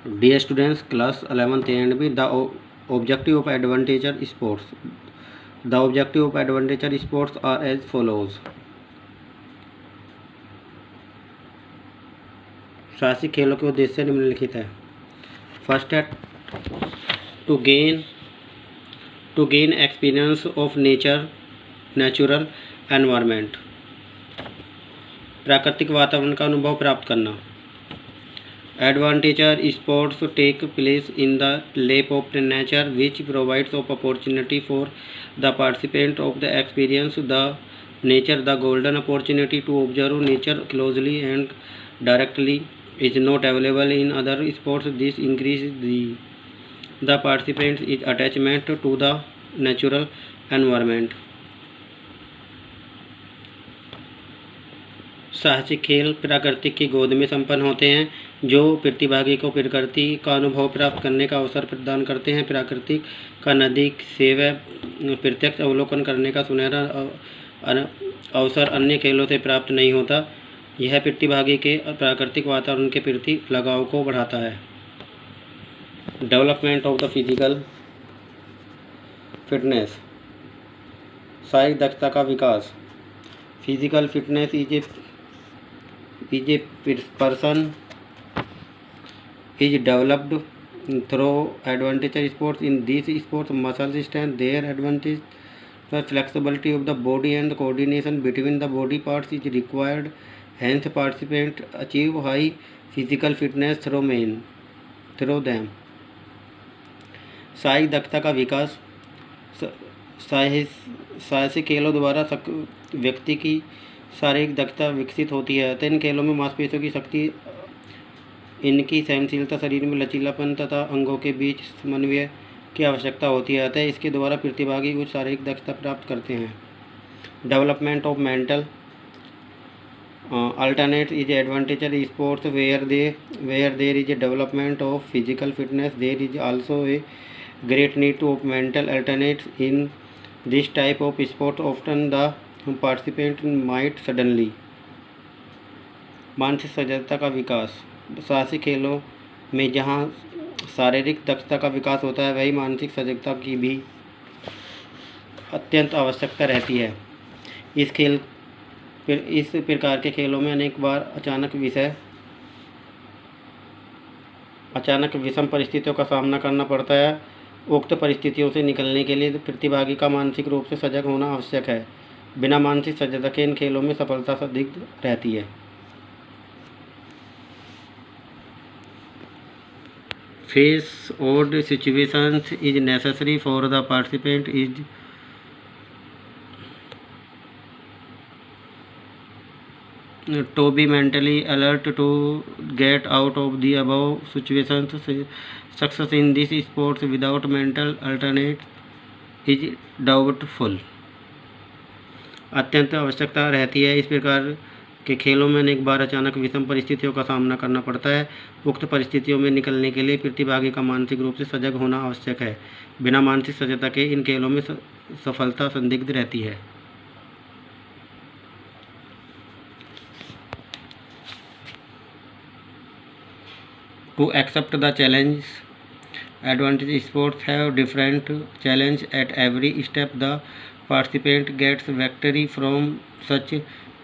Dear students, class 11th A and B, the objective of adventure sports. The objective of adventure sports are as follows. साहसिक खेलों के उद्देश्य निम्नलिखित है. First है to gain experience of natural environment, प्राकृतिक वातावरण का अनुभव प्राप्त करना. Adventure sports take place in the lap of nature, which provides of opportunity for the participant of the experience the nature. The golden opportunity to observe nature closely and directly is not available in other sports. This increases the participants' attachment to the natural environment. साहसिक खेल प्राकृतिक की गोद में संपन्न होते हैं, जो प्रतिभागी को प्रकृति का अनुभव प्राप्त करने का अवसर प्रदान करते हैं. प्रकृति का नज़दीक से व प्रत्यक्ष अवलोकन करने का सुनहरा अवसर अन्य खेलों से प्राप्त नहीं होता. यह प्रतिभागी के प्राकृतिक वातावरण के प्रति लगाव को बढ़ाता है. Development of the physical fitness, शारीरिक दक्षता का विकास. Physical fitness is a person is developed through adventure sports. In these sports, muscle strength, their advantage, the flexibility of the body and the coordination between the body parts is required. Hence, participants achieve high physical fitness through them. शारीरिक दक्षता का विकास. साहसिक खेलों द्वारा व्यक्ति की शारीरिक दक्षता विकसित होती है. इन खेलों में मांसपेशियों की शक्ति, इनकी सहनशीलता, शरीर में लचीलापन तथा अंगों के बीच समन्वय की आवश्यकता होती है. अतः इसके द्वारा प्रतिभागी उच्च शारीरिक दक्षता प्राप्त करते हैं. Development of mental alternate is adventure sports where there is a development of physical fitness, there is also a great need of mental alternate in this type of sport. Often the participant might suddenly. मानसिक सजगता का विकास. साहसिक खेलों में जहां शारीरिक दक्षता का विकास होता है, वही मानसिक सजगता की भी अत्यंत आवश्यकता रहती है. इस प्रकार के खेलों में अनेक बार अचानक विषम परिस्थितियों का सामना करना पड़ता है. उक्त परिस्थितियों से निकलने के लिए प्रतिभागी का मानसिक रूप से सजग होना आवश्यक है. बिना मानसिक सजगता के इन खेलों में सफलता संदिग्ध रहती है. Face odd situations is necessary for the participant is to be mentally alert to get out of the above situations. Success in this sports without mental alternate is doubtful. अत्यंत आवश्यकता रहती है. इस प्रकार के खेलों में अनेक बार अचानक विषम परिस्थितियों का सामना करना पड़ता है. उक्त परिस्थितियों में निकलने के लिए प्रतिभागी का मानसिक रूप से सजग होना आवश्यक है. बिना मानसिक सजगता के इन खेलों में सफलता संदिग्ध रहती है. To accept the challenge, adventure sports have different challenge at every step. The participant gets victory from such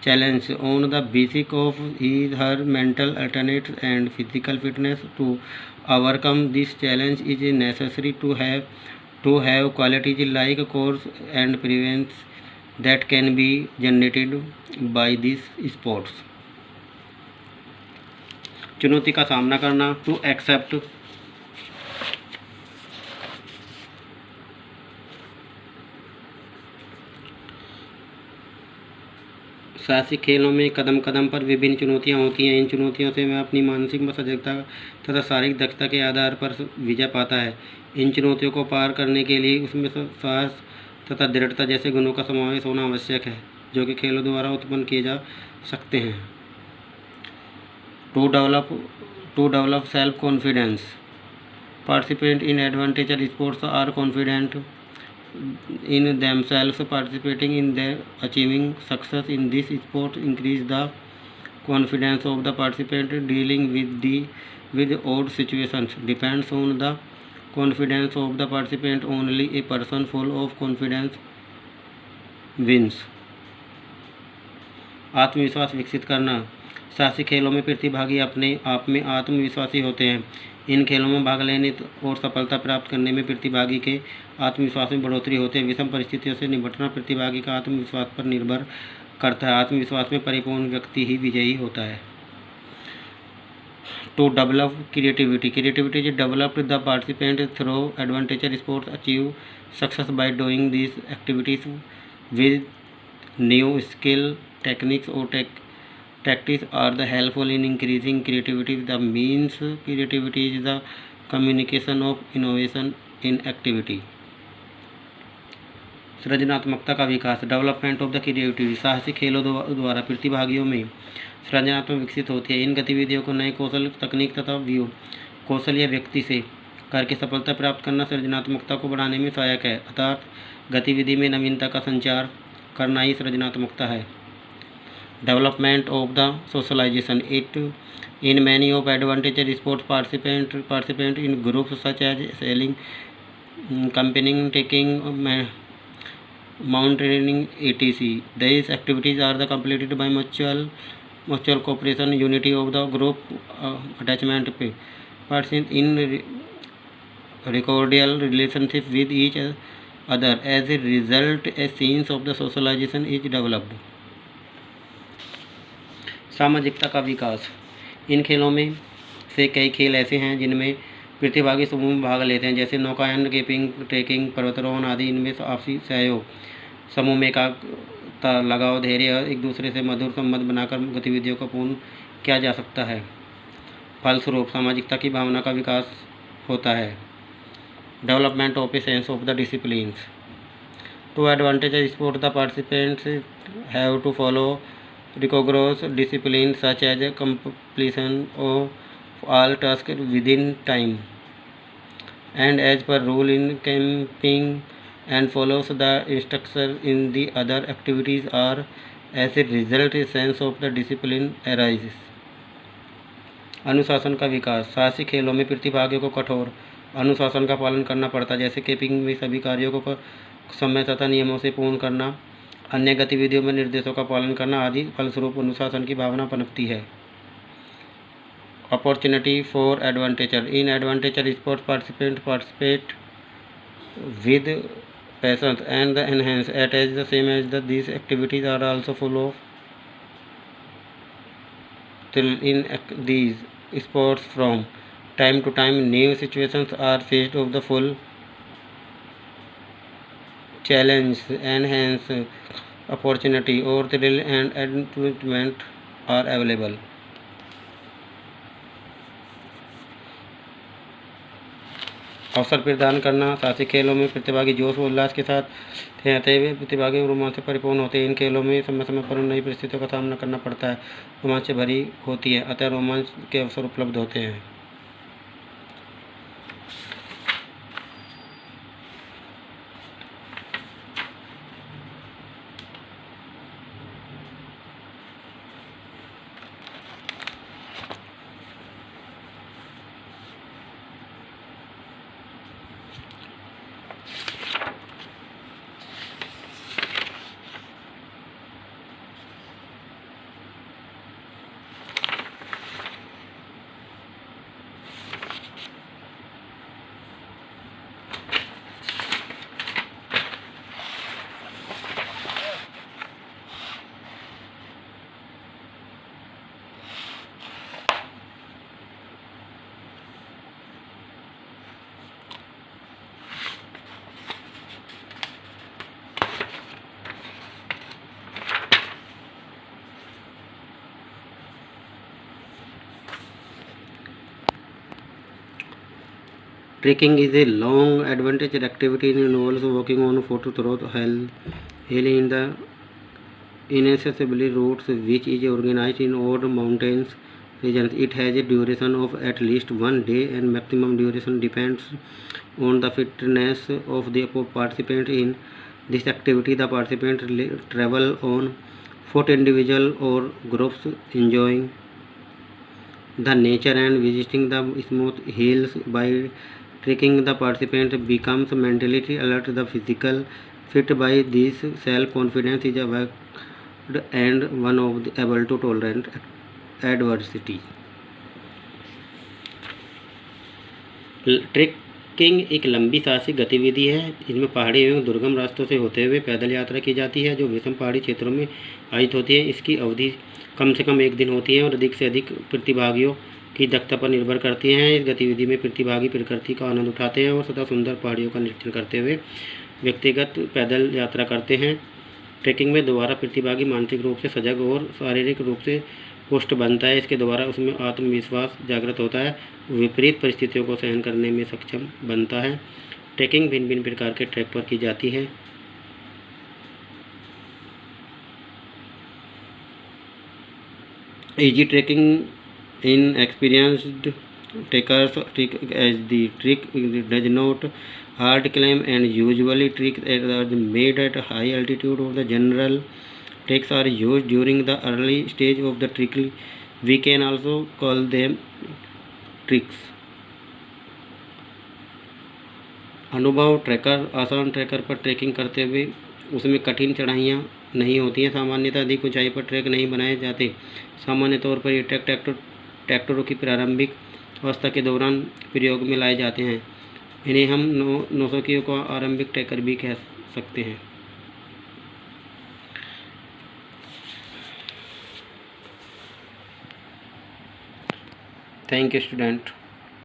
challenge on the basis of his her mental alternate and physical fitness. To overcome this challenge is necessary to have qualities like course and prevents that can be generated by these sports. चुनौती का सामना करना. To accept साहसिक खेलों में कदम कदम पर विभिन्न चुनौतियां होती हैं. इन चुनौतियों से वह अपनी मानसिक सजगता तथा शारीरिक दक्षता के आधार पर विजय पाता है. इन चुनौतियों को पार करने के लिए उसमें साहस तथा दृढ़ता जैसे गुणों का समावेश होना आवश्यक है, जो कि खेलों द्वारा उत्पन्न किए जा सकते हैं. To develop self-confidence. Participants in adventure sports are confident in themselves. Participating in achieving success in this sport increase the confidence of the participant dealing with odd situations depends on the confidence of the participant. Only a person full of confidence wins. आत्मविश्वास विकसित करना। साहसी खेलों में प्रतिभागी अपने आप में आत्मविश्वासी होते हैं। इन खेलों में भाग लेने और सफलता प्राप्त करने में प्रतिभागी के आत्मविश्वास में बढ़ोतरी होती है। विषम परिस्थितियों से निपटना प्रतिभागी का आत्मविश्वास पर निर्भर करता है। आत्मविश्वास में परिपूर्ण व्यक्ति ही विजयी होता है। To develop creativity is developed the participant through adventure sports achieve success by doing this activities with new skill techniques or tactics are the helpful in increasing creativity. The means creativity is the communication of innovation in activity. सृजनात्मकता का विकास। Development of the creativity. साहसी खेलों द्वारा प्रतिभागियों में सृजनात्मक विकसित होती है। इन गतिविधियों को नए कौशल, तकनीक तथा व्यू कौशल या व्यक्ति से करके सफलता प्राप्त करना सृजनात्मकता को बढ़ाने में सहायक है। अर्थात गतिविधि में नवीनता का संचार करना ही सृजनात्मकता है। Development of the socialization. It in many of adventure sports participant in groups such as sailing, camping, taking mountaineering, etc. These activities are the completed by mutual cooperation, unity of the group, attachment, participants in cordial relationship with each other. As a result, a sense of the socialization is developed. सामाजिकता का विकास। इन खेलों में से कई खेल ऐसे हैं जिनमें प्रतिभागी समूह में भाग लेते हैं, जैसे नौकायन, कैंपिंग, ट्रेकिंग, पर्वतारोहण आदि। इनमें आपसी सहयोग, समूह में एकाग्रता, लगाव, धैर्य, एक दूसरे से मधुर संबंध बनाकर गतिविधियों को पूर्ण किया जा सकता है। फलस्वरूप सामाजिकता की भावना का विकास होता है। Development of a sense of the disciplines. To advantage sport the participants have to follow rigorous discipline such as completion of all tasks within time and as per rule in camping and follows the instruction in the other activities, or as a result a sense of the discipline arises. अनुशासन का विकास। साहसी खेलों में प्रतिभागियों को कठोर अनुशासन का पालन करना पड़ता है, जैसे कैंपिंग में सभी कार्यों को समय तथा नियमों से पूर्ण करना, अन्य गतिविधियों में निर्देशों का पालन करना आदि। फलस्वरूप अनुशासन की भावना पनपती है। Opportunity for adventure. In adventure sports participate with passion and the enhance at as the same as the this activities are also full of thrill. In these sports from time to time new situations are faced of the full challenge, enhance opportunity or thrill and entertainment are available. अवसर प्रदान करना। साहसी खेलों में प्रतिभागी जोश और उल्लास के साथ रहते हुए प्रतिभागी रोमांच से परिपूर्ण होते हैं। इन खेलों में समय समय पर नई परिस्थितियों का सामना करना पड़ता है, रोमांच से भरी होती है, अतः रोमांच के अवसर उपलब्ध होते हैं। Trekking is a long adventure activity. It involves walking on foot through hilly in the inaccessible routes, which is organized in odd mountains regions. It has a duration of at least 1 day, and maximum duration depends on the fitness of the participant. In this activity, the participant travel on for individual or groups enjoying the nature and visiting the smooth hills. By trekking, the participant becomes mentally alert, the physical fit. By this, self-confidence is awakened and one of the able to tolerate adversity. Trekking एक लंबी साहसिक गतिविधि है। इसमें पहाड़ी एवं दुर्गम रास्तों से होते हुए पैदल यात्रा की जाती है जो विषम पहाड़ी क्षेत्रों में आयोजित होती है। इसकी अवधि कम से कम 1 दिन होती है और अधिक से अधिक प्रतिभागियों की दक्षता पर निर्भर करती हैं। इस गतिविधि में प्रतिभागी प्रकृति का आनंद उठाते हैं और सदा सुंदर पहाड़ियों का निरीक्षण करते हुए व्यक्तिगत पैदल यात्रा करते हैं। ट्रेकिंग में दोबारा प्रतिभागी मानसिक रूप से सजग और शारीरिक रूप से पुष्ट बनता है। इसके द्वारा उसमें आत्मविश्वास जागृत होता है, विपरीत परिस्थितियों को सहन करने में सक्षम बनता है। ट्रेकिंग भिन्न भिन्न प्रकार के ट्रैक पर की जाती है। Easy trekking in experienced trekkers as the trek does not hard climb and usually treks are made at high altitude or the general treks are used during the early stage of the trek. We can also call them treks. अनुभव tracker आसान tracker पर trekking करते हुए उसमें कठिन चढ़ाइयाँ नहीं होती हैं। सामान्यतः अधिक ऊंचाई पर ट्रैक नहीं बनाए जाते। सामान्य तौर पर ये ट्रैक्टरों की प्रारंभिक अवस्था के दौरान प्रयोग में लाए जाते हैं। इन्हें हम नौसैनिकों का आरंभिक ट्रैकर भी कह सकते हैं। Thank you student.